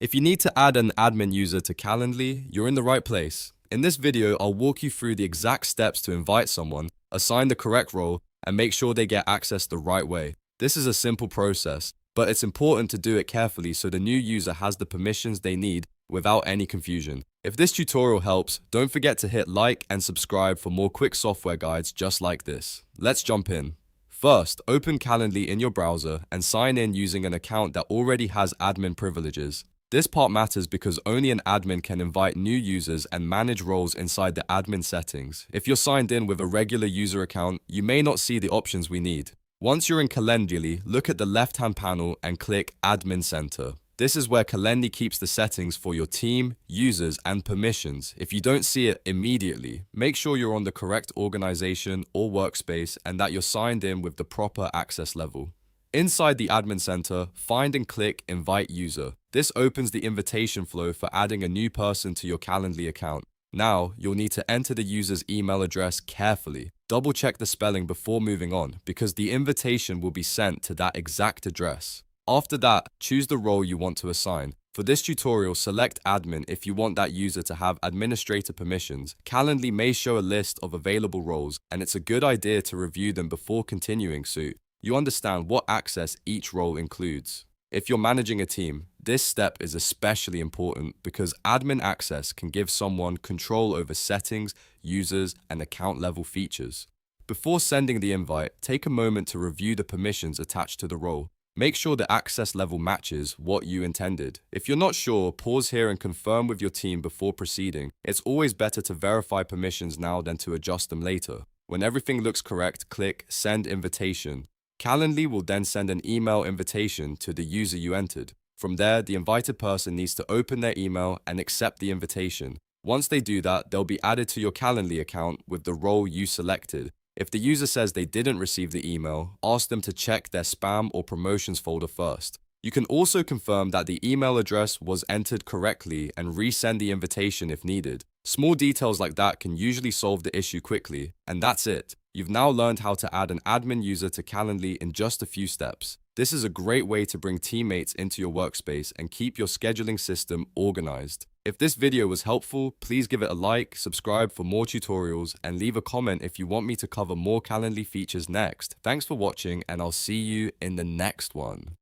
If you need to add an admin user to Calendly, you're in the right place. In this video, I'll walk you through the exact steps to invite someone, assign the correct role, and make sure they get access the right way. This is a simple process, but it's important to do it carefully so the new user has the permissions they need without any confusion. If this tutorial helps, don't forget to hit like and subscribe for more quick software guides just like this. Let's jump in. First, open Calendly in your browser and sign in using an account that already has admin privileges. This part matters because only an admin can invite new users and manage roles inside the admin settings. If you're signed in with a regular user account, you may not see the options we need. Once you're in Calendly, look at the left-hand panel and click Admin Center. This is where Calendly keeps the settings for your team, users, and permissions. If you don't see it immediately, make sure you're on the correct organization or workspace and that you're signed in with the proper access level. Inside the Admin Center, find and click Invite User. This opens the invitation flow for adding a new person to your Calendly account. Now, you'll need to enter the user's email address carefully. Double check the spelling before moving on, because the invitation will be sent to that exact address. After that, choose the role you want to assign. For this tutorial, select Admin if you want that user to have administrator permissions. Calendly may show a list of available roles, and it's a good idea to review them before continuing so you understand what access each role includes. If you're managing a team, this step is especially important because admin access can give someone control over settings, users, and account level features. Before sending the invite, take a moment to review the permissions attached to the role. Make sure the access level matches what you intended. If you're not sure, pause here and confirm with your team before proceeding. It's always better to verify permissions now than to adjust them later. When everything looks correct, click Send Invitation. Calendly will then send an email invitation to the user you entered. From there, the invited person needs to open their email and accept the invitation. Once they do that, they'll be added to your Calendly account with the role you selected. If the user says they didn't receive the email, ask them to check their spam or promotions folder first. You can also confirm that the email address was entered correctly and resend the invitation if needed. Small details like that can usually solve the issue quickly, and that's it. You've now learned how to add an admin user to Calendly in just a few steps. This is a great way to bring teammates into your workspace and keep your scheduling system organized. If this video was helpful, please give it a like, subscribe for more tutorials, and leave a comment if you want me to cover more Calendly features next. Thanks for watching, and I'll see you in the next one.